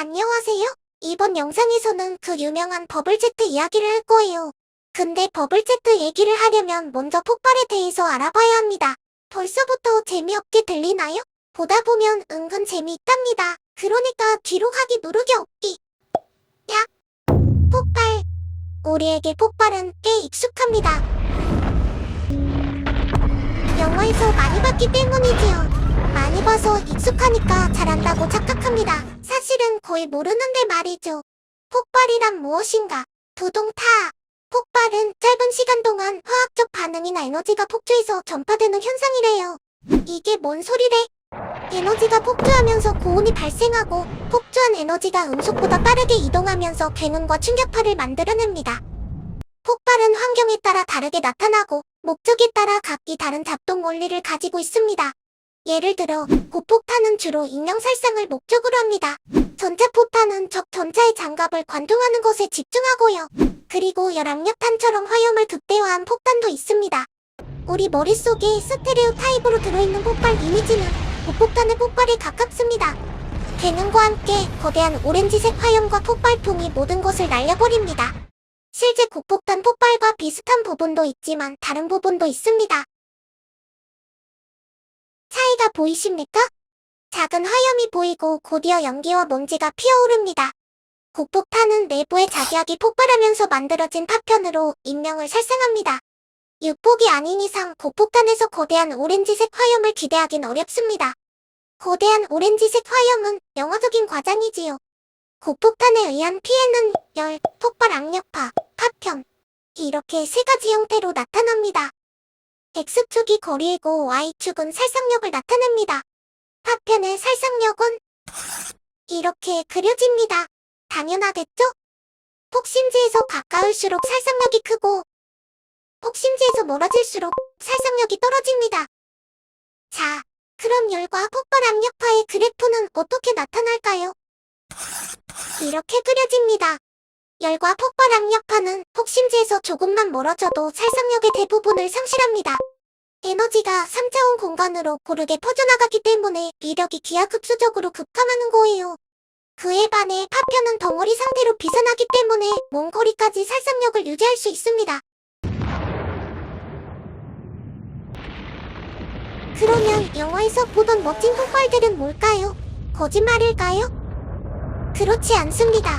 안녕하세요. 이번 영상에서는 그 유명한 버블제트 이야기를 할 거예요. 근데 버블제트 얘기를 하려면 먼저 폭발에 대해서 알아봐야 합니다. 벌써부터 재미없게 들리나요? 보다 보면 은근 재미있답니다. 그러니까 뒤로 가기 누르기 없기. 야! 폭발. 우리에게 폭발은 꽤 익숙합니다. 영화에서 많이 봤기 때문이지요. 많이 봐서 익숙하니까 잘한다고 착각합니다. 사실은 거의 모르는데 말이죠. 폭발이란 무엇인가? 부동타. 폭발은 짧은 시간 동안 화학적 반응이나 에너지가 폭주해서 전파되는 현상이래요. 이게 뭔 소리래? 에너지가 폭주하면서 고온이 발생하고 폭주한 에너지가 음속보다 빠르게 이동하면서 굉음과 충격파를 만들어냅니다. 폭발은 환경에 따라 다르게 나타나고 목적에 따라 각기 다른 작동 원리를 가지고 있습니다. 예를 들어 고폭탄은 주로 인명살상을 목적으로 합니다. 전자포탄은 적 전차의 장갑을 관통하는 것에 집중하고요. 그리고 열압력탄처럼 화염을 극대화한 폭탄도 있습니다. 우리 머릿속에 스테레오 타입으로 들어있는 폭발 이미지는 고폭탄의 폭발에 가깝습니다. 굉음과 함께 거대한 오렌지색 화염과 폭발풍이 모든 것을 날려버립니다. 실제 고폭탄 폭발과 비슷한 부분도 있지만 다른 부분도 있습니다. 차이가 보이십니까? 작은 화염이 보이고 곧이어 연기와 먼지가 피어오릅니다. 고폭탄은 내부에 자기약이 폭발하면서 만들어진 파편으로 인명을 살상합니다. 육폭이 아닌 이상 고폭탄에서 거대한 오렌지색 화염을 기대하긴 어렵습니다. 거대한 오렌지색 화염은 영화적인 과장이지요. 고폭탄에 의한 피해는 열, 폭발 압력파, 파편 이렇게 세 가지 형태로 나타납니다. X축이 거리이고 Y축은 살상력을 나타냅니다. 파편의 살상력은 이렇게 그려집니다. 당연하겠죠? 폭심지에서 가까울수록 살상력이 크고 폭심지에서 멀어질수록 살상력이 떨어집니다. 자, 그럼 열과 폭발 압력파의 그래프는 어떻게 나타날까요? 이렇게 그려집니다. 열과 폭발 압력파는 폭심지에서 조금만 멀어져도 살상력의 대부분을 상실합니다. 에너지가 3차원 공간으로 고르게 퍼져나가기 때문에 위력이 기하급수적으로 급감하는 거예요. 그에 반해 파편은 덩어리 상태로 비산하기 때문에 먼 거리까지 살상력을 유지할 수 있습니다. 그러면 영화에서 보던 멋진 폭발들은 뭘까요? 거짓말일까요? 그렇지 않습니다.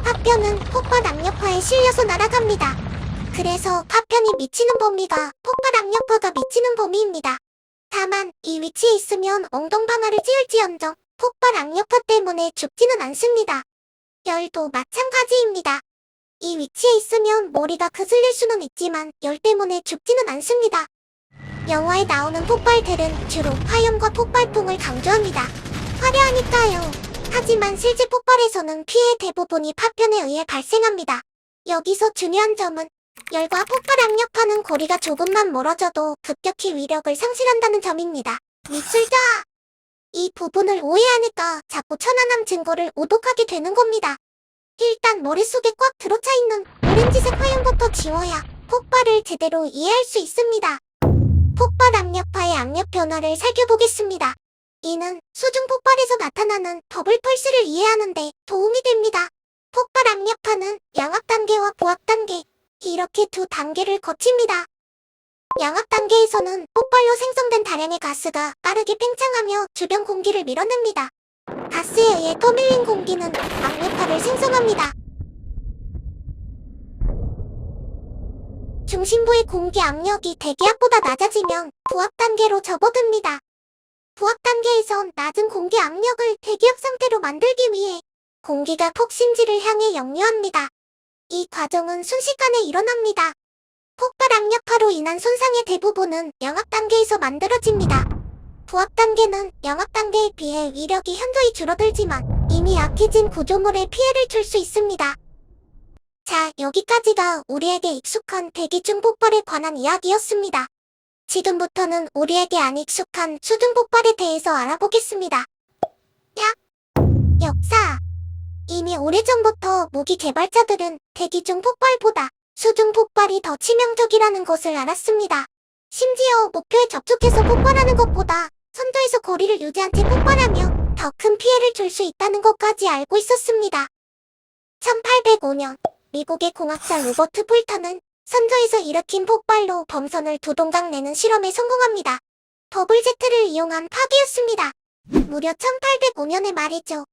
파편은 폭발 압력파에 실려서 날아갑니다. 그래서 파편이 미치는 범위가 폭발 압력파가 미치는 범위입니다. 다만 이 위치에 있으면 엉덩방아를 찧을지언정 폭발 압력파 때문에 죽지는 않습니다. 열도 마찬가지입니다. 이 위치에 있으면 머리가 그슬릴 수는 있지만 열 때문에 죽지는 않습니다. 영화에 나오는 폭발들은 주로 화염과 폭발풍을 강조합니다. 화려하니까요. 하지만 실제 폭발에서는 피해의 대부분이 파편에 의해 발생합니다. 여기서 중요한 점은 열과 폭발 압력파는 거리가 조금만 멀어져도 급격히 위력을 상실한다는 점입니다. 미술자! 이 부분을 오해하니까 자꾸 천안함 증거를 오독하게 되는 겁니다. 일단 머릿속에 꽉 들어차 있는 오렌지색 화염부터 지워야 폭발을 제대로 이해할 수 있습니다. 폭발 압력파의 압력 변화를 살펴보겠습니다. 이는 수중 폭발에서 나타나는 더블 펄스를 이해하는 데 도움이 됩니다. 폭발 압력파는 양압 단계와 부압 단계, 이렇게 두 단계를 거칩니다. 양압 단계에서는 폭발로 생성된 다량의 가스가 빠르게 팽창하며 주변 공기를 밀어냅니다. 가스에 의해 떠밀린 공기는 압력파를 생성합니다. 중심부의 공기 압력이 대기압보다 낮아지면 부압 단계로 접어듭니다. 부압 단계에선 낮은 공기 압력을 대기압 상태로 만들기 위해 공기가 폭심지를 향해 역류합니다. 이 과정은 순식간에 일어납니다. 폭발 압력파로 인한 손상의 대부분은 양압 단계에서 만들어집니다. 부압 단계는 양압 단계에 비해 위력이 현저히 줄어들지만 이미 약해진 구조물에 피해를 줄 수 있습니다. 자, 여기까지가 우리에게 익숙한 대기중 폭발에 관한 이야기였습니다. 지금부터는 우리에게 안 익숙한 수중 폭발에 대해서 알아보겠습니다. 역사. 이미 오래전부터 무기 개발자들은 대기중 폭발보다 수중 폭발이 더 치명적이라는 것을 알았습니다. 심지어 목표에 접촉해서 폭발하는 것보다 선저에서 거리를 유지한 채 폭발하며 더 큰 피해를 줄 수 있다는 것까지 알고 있었습니다. 1805년 미국의 공학자 로버트 폴터는 선저에서 일으킨 폭발로 범선을 두 동강 내는 실험에 성공합니다. 버블제트를 이용한 파괴였습니다. 무려 1805년에 말이죠.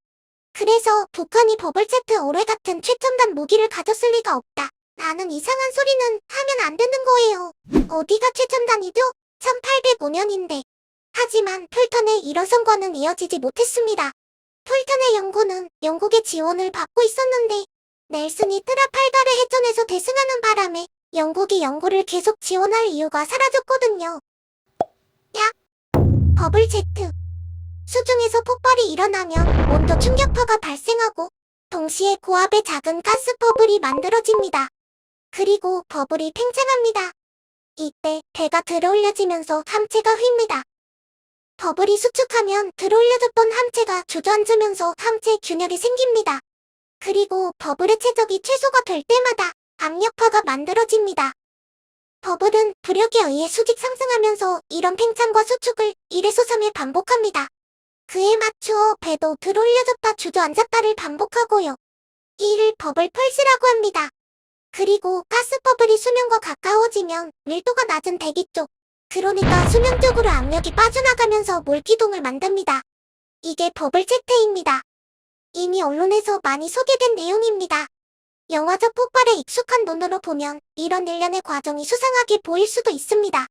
그래서 북한이 버블제트 어뢰 같은 최첨단 무기를 가졌을 리가 없다. 나는 이상한 소리는 하면 안 되는 거예요. 어디가 최첨단이죠? 1805년인데. 하지만 풀턴의 이런 성과는 이어지지 못했습니다. 풀턴의 연구는 영국의 지원을 받고 있었는데 넬슨이 트라팔가르 해전에서 대승하는 바람에 영국이 연구를 계속 지원할 이유가 사라졌거든요. 버블제트. 수중에서 폭발이 일어나면 온도 충격파가 발생하고 동시에 고압의 작은 가스 버블이 만들어집니다. 그리고 버블이 팽창합니다. 이때 배가 들어올려지면서 함체가 휩니다. 버블이 수축하면 들어올려졌던 함체가 주저앉으면서 함체 균열이 생깁니다. 그리고 버블의 최적이 최소가 될 때마다 압력파가 만들어집니다. 버블은 부력에 의해 수직 상승하면서 이런 팽창과 수축을 1에서 3회 반복합니다. 그에 맞추어 배도 들어올려졌다 주저앉았다를 반복하고요. 이를 버블 펄스라고 합니다. 그리고 가스 버블이 수면과 가까워지면 밀도가 낮은 대기 쪽, 그러니까 수면 쪽으로 압력이 빠져나가면서 몰기동을 만듭니다. 이게 버블 제트입니다. 이미 언론에서 많이 소개된 내용입니다. 영화적 폭발에 익숙한 눈으로 보면 이런 일련의 과정이 수상하게 보일 수도 있습니다.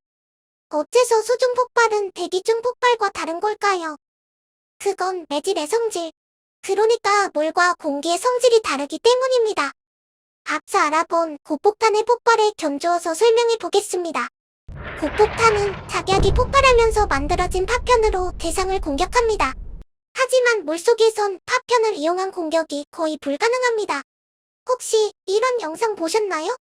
어째서 수중 폭발은 대기 중 폭발과 다른 걸까요? 그건 매질의 성질, 그러니까 물과 공기의 성질이 다르기 때문입니다. 앞서 알아본 고폭탄의 폭발에 견주어서 설명해 보겠습니다. 고폭탄은 작약이 폭발하면서 만들어진 파편으로 대상을 공격합니다. 하지만 물속에선 파편을 이용한 공격이 거의 불가능합니다. 혹시 이런 영상 보셨나요?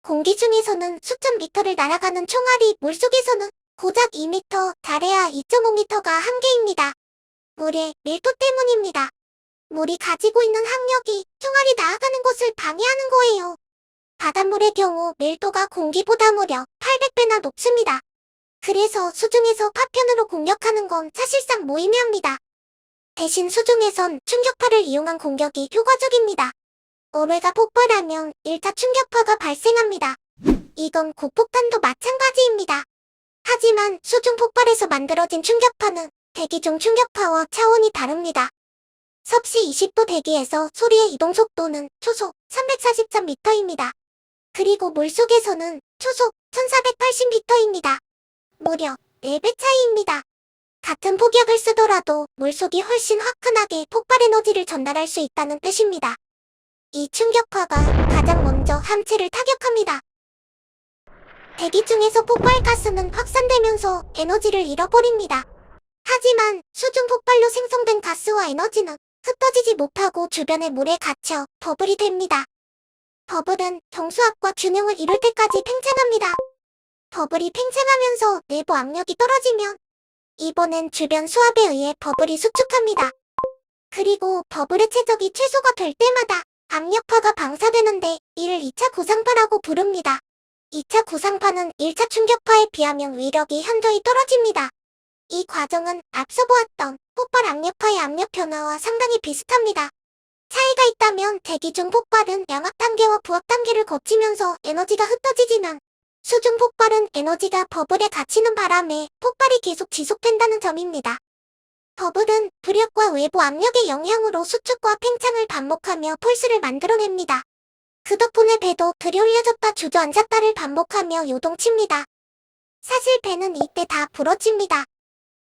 공기 중에서는 수천 미터를 날아가는 총알이 물속에서는 고작 2m, 달해야 2.5m가 한계입니다. 물의 밀도 때문입니다. 물이 가지고 있는 항력이 총알이 나아가는 것을 방해하는 거예요. 바닷물의 경우 밀도가 공기보다 무려 800배나 높습니다. 그래서 수중에서 파편으로 공격하는 건 사실상 무의미합니다. 대신 수중에선 충격파를 이용한 공격이 효과적입니다. 어뢰가 폭발하면 1차 충격파가 발생합니다. 이건 고폭탄도 마찬가지입니다. 하지만 수중 폭발에서 만들어진 충격파는 대기 중 충격파와 차원이 다릅니다. 섭씨 20도 대기에서 소리의 이동 속도는 초속 343m입니다. 그리고 물속에서는 초속 1480m입니다. 무려 4배 차이입니다. 같은 폭약을 쓰더라도 물속이 훨씬 화끈하게 폭발 에너지를 전달할 수 있다는 뜻입니다. 이 충격파가 가장 먼저 함체를 타격합니다. 대기 중에서 폭발가스는 확산되면서 에너지를 잃어버립니다. 하지만 수중 폭발로 생성된 가스와 에너지는 흩어지지 못하고 주변의 물에 갇혀 버블이 됩니다. 버블은 정수압과 균형을 이룰 때까지 팽창합니다. 버블이 팽창하면서 내부 압력이 떨어지면 이번엔 주변 수압에 의해 버블이 수축합니다. 그리고 버블의 최적이 최소가 될 때마다 압력파가 방사되는데 이를 2차 구상파라고 부릅니다. 2차 구상파는 1차 충격파에 비하면 위력이 현저히 떨어집니다. 이 과정은 앞서 보았던 폭발 압력파의 압력 변화와 상당히 비슷합니다. 차이가 있다면 대기 중 폭발은 양압 단계와 부압 단계를 거치면서 에너지가 흩어지지만 수중 폭발은 에너지가 버블에 갇히는 바람에 폭발이 계속 지속된다는 점입니다. 버블은 부력과 외부 압력의 영향으로 수축과 팽창을 반복하며 펄스를 만들어냅니다. 그 덕분에 배도 들이올려졌다 주저앉았다를 반복하며 요동칩니다. 사실 배는 이때 다 부러집니다.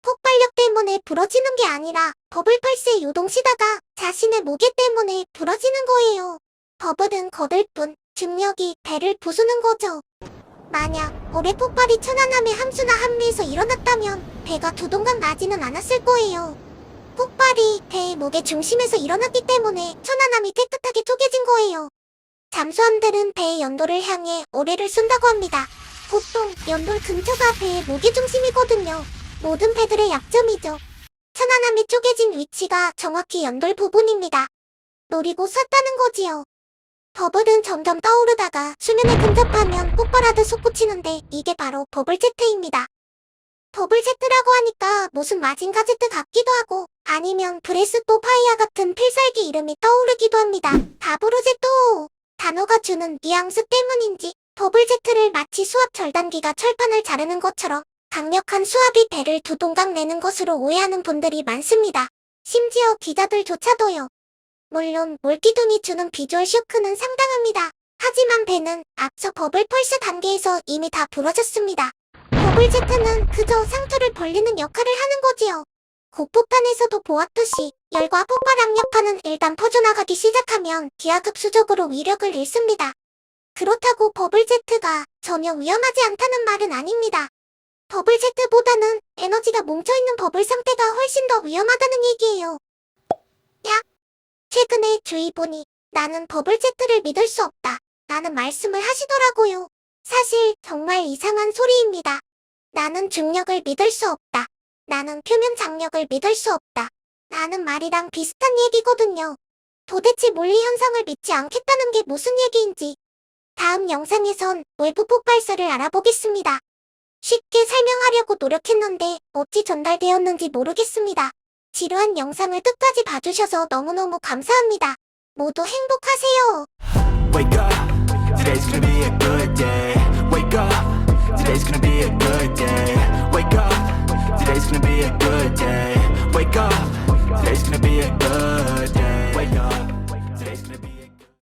폭발력 때문에 부러지는 게 아니라 버블 펄스에 요동치다가 자신의 무게 때문에 부러지는 거예요. 버블은 거들 뿐 중력이 배를 부수는 거죠. 만약 어뢰 폭발이 천안함의 함수나 함리에서 일어났다면 배가 두 동강 나지는 않았을 거예요. 폭발이 배의 무게 중심에서 일어났기 때문에 천안함이 깨끗하게 쪼개진 거예요. 잠수함들은 배의 연도를 향해 어뢰를 쏜다고 합니다. 보통 연돌 근처가 배의 무게 중심이거든요. 모든 배들의 약점이죠. 천안함이 쪼개진 위치가 정확히 연돌 부분입니다. 노리고 쐈다는 거지요. 버블은 점점 떠오르다가 수면에 근접하면 폭발하듯 솟구치는데 이게 바로 버블 제트입니다. 더블 Z라고 하니까 무슨 마징가 Z 같기도 하고 아니면 브레스또 파이아 같은 필살기 이름이 떠오르기도 합니다. 다브로 Z 단어가 주는 뉘앙스 때문인지 더블 Z를 마치 수압 절단기가 철판을 자르는 것처럼 강력한 수압이 배를 두 동강 내는 것으로 오해하는 분들이 많습니다. 심지어 기자들조차도요. 물론 몰기둥이 주는 비주얼 쇼크는 상당합니다. 하지만 배는 앞서 버블 펄스 단계에서 이미 다 부러졌습니다. 더블 Z는 그저 상투를 벌리는 역할을 하는 거지요. 곡폭탄에서도 보았듯이 열과 폭발 압력파는 일단 퍼져나가기 시작하면 기하급수적으로 위력을 잃습니다. 그렇다고 버블 Z가 전혀 위험하지 않다는 말은 아닙니다. 더블 Z보다는 에너지가 뭉쳐있는 버블 상태가 훨씬 더 위험하다는 얘기예요. 야! 최근에 주위 보니 나는 버블 Z를 믿을 수 없다 라는 말씀을 하시더라고요. 사실 정말 이상한 소리입니다. 나는 중력을 믿을 수 없다. 나는 표면 장력을 믿을 수 없다. 라는 말이랑 비슷한 얘기거든요. 도대체 물리 현상을 믿지 않겠다는 게 무슨 얘기인지 다음 영상에선 외부 폭발설을 알아보겠습니다. 쉽게 설명하려고 노력했는데 어찌 전달되었는지 모르겠습니다. 지루한 영상을 끝까지 봐주셔서 너무너무 감사합니다. 모두 행복하세요. Wake up, today's gonna be a good day. Wake up, today's gonna be a good day. Wake up, today's gonna be a good day. Wake up, today's gonna be a good